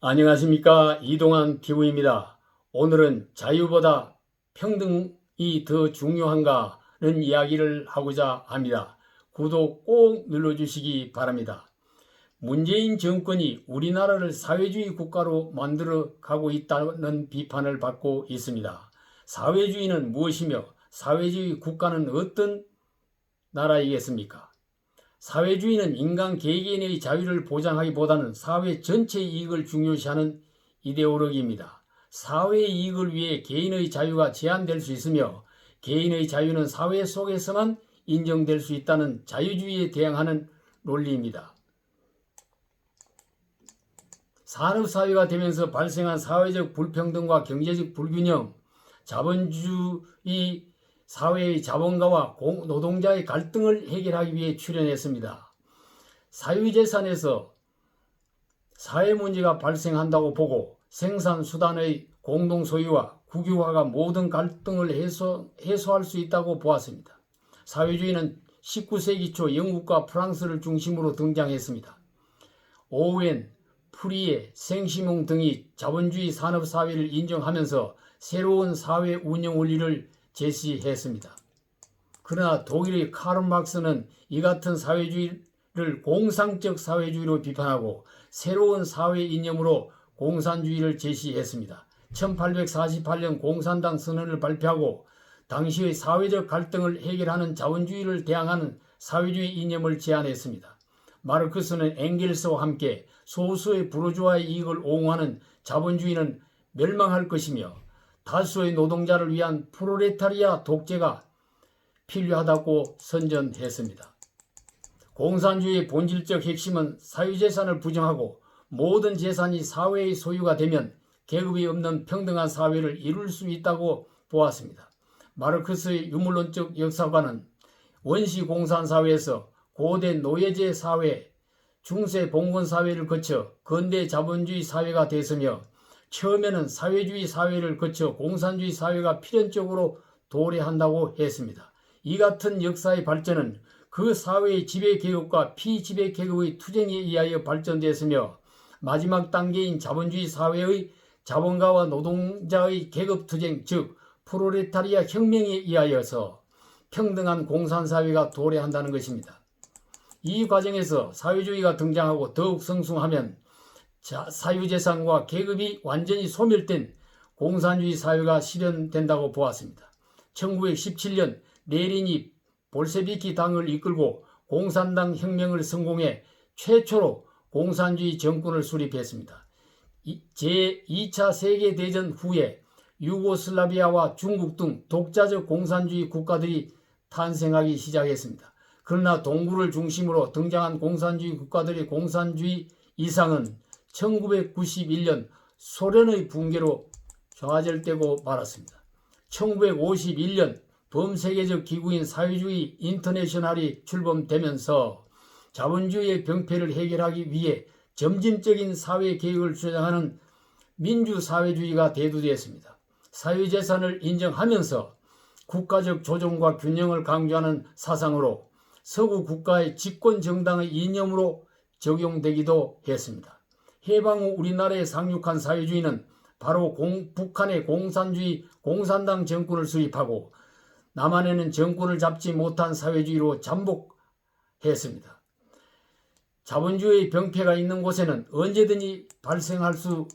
안녕하십니까, 이동환 TV입니다. 오늘은 자유보다 평등이 더 중요한가는 이야기를 하고자 합니다. 구독 꼭 눌러주시기 바랍니다. 문재인 정권이 우리나라를 사회주의 국가로 만들어 가고 있다는 비판을 받고 있습니다. 사회주의는 무엇이며 사회주의 국가는 어떤 나라이겠습니까? 사회주의는 인간 개개인의 자유를 보장하기보다는 사회 전체의 이익을 중요시하는 이데올로기입니다. 사회의 이익을 위해 개인의 자유가 제한될 수 있으며 개인의 자유는 사회 속에서만 인정될 수 있다는 자유주의에 대항하는 논리입니다. 산업사회가 되면서 발생한 사회적 불평등과 경제적 불균형, 자본주의 사회의 자본가와 노동자의 갈등을 해결하기 위해 출연했습니다. 사유재산에서 사회 문제가 발생한다고 보고 생산수단의 공동소유와 국유화가 모든 갈등을 해소할 수 있다고 보았습니다. 사회주의는 19세기 초 영국과 프랑스를 중심으로 등장했습니다. 오웬, 프리에, 생시몽 등이 자본주의 산업사회를 인정하면서 새로운 사회 운영 원리를 제시했습니다. 그러나 독일의 카르 막스는 이 같은 사회주의를 공상적 사회주의로 비판하고 새로운 사회 이념으로 공산주의를 제시했습니다. 1848년 공산당 선언을 발표하고 당시의 사회적 갈등을 해결하는 자본주의를 대항하는 사회주의 이념을 제안했습니다. 마르크스는 엥겔스와 함께 소수의 부르주아의 이익을 옹호하는 자본주의는 멸망할 것이며 다수의 노동자를 위한 프롤레타리아 독재가 필요하다고 선전했습니다. 공산주의의 본질적 핵심은 사유재산을 부정하고 모든 재산이 사회의 소유가 되면 계급이 없는 평등한 사회를 이룰 수 있다고 보았습니다. 마르크스의 유물론적 역사관은 원시 공산사회에서 고대 노예제 사회, 중세 봉건 사회를 거쳐 근대 자본주의 사회가 됐으며 처음에는 사회주의 사회를 거쳐 공산주의 사회가 필연적으로 도래한다고 했습니다. 이 같은 역사의 발전은 그 사회의 지배계급과 피지배계급의 투쟁에 의하여 발전됐으며 마지막 단계인 자본주의 사회의 자본가와 노동자의 계급투쟁 즉 프롤레타리아 혁명에 의하여서 평등한 공산사회가 도래한다는 것입니다. 이 과정에서 사회주의가 등장하고 더욱 성숙하면 사유재산과 계급이 완전히 소멸된 공산주의 사회가 실현된다고 보았습니다. 1917년 레닌이 볼셰비키 당을 이끌고 공산당 혁명을 성공해 최초로 공산주의 정권을 수립했습니다. 제2차 세계대전 후에 유고슬라비아와 중국 등 독자적 공산주의 국가들이 탄생하기 시작했습니다. 그러나 동구를 중심으로 등장한 공산주의 국가들의 공산주의 이상은 1991년 소련의 붕괴로 좌절되고 말았습니다. 1951년 범세계적 기구인 사회주의 인터내셔널이 출범되면서 자본주의의 병폐를 해결하기 위해 점진적인 사회개혁을 주장하는 민주사회주의가 대두되었습니다. 사유재산을 인정하면서 국가적 조정과 균형을 강조하는 사상으로 서구 국가의 집권정당의 이념으로 적용되기도 했습니다. 해방 후 우리나라에 상륙한 사회주의는 바로 북한의 공산주의 공산당 정권을 수립하고 남한에는 정권을 잡지 못한 사회주의로 잠복했습니다. 자본주의의 병폐가 있는 곳에는 언제든지 발생할 수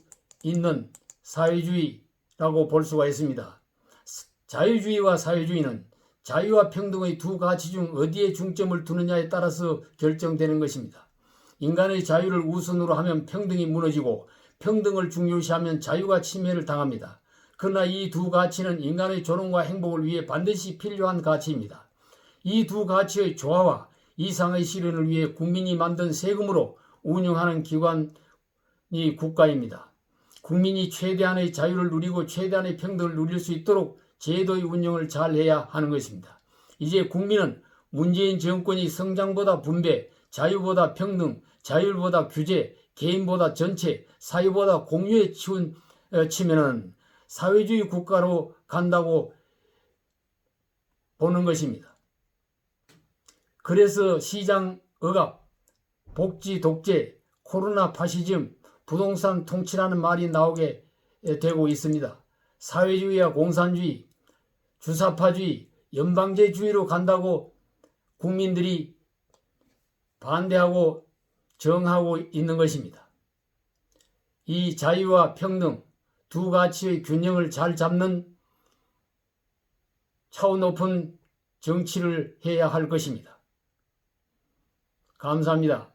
있는 사회주의라고 볼 수가 있습니다. 자유주의와 사회주의는 자유와 평등의 두 가치 중 어디에 중점을 두느냐에 따라서 결정되는 것입니다. 인간의 자유를 우선으로 하면 평등이 무너지고 평등을 중요시하면 자유가 침해를 당합니다. 그러나 이 두 가치는 인간의 존엄과 행복을 위해 반드시 필요한 가치입니다. 이 두 가치의 조화와 이상의 실현을 위해 국민이 만든 세금으로 운영하는 기관이 국가입니다. 국민이 최대한의 자유를 누리고 최대한의 평등을 누릴 수 있도록 제도의 운영을 잘 해야 하는 것입니다. 이제 국민은 문재인 정권이 성장보다 분배, 자유보다 평등, 자율보다 규제, 개인보다 전체, 사유보다 공유에 치면은 사회주의 국가로 간다고 보는 것입니다. 그래서 시장 억압, 복지 독재, 코로나 파시즘, 부동산 통치라는 말이 나오게 되고 있습니다. 사회주의와 공산주의, 주사파주의, 연방제주의로 간다고 국민들이 반대하고 정하고 있는 것입니다. 이 자유와 평등 두 가치의 균형을 잘 잡는 차원 높은 정치를 해야 할 것입니다. 감사합니다.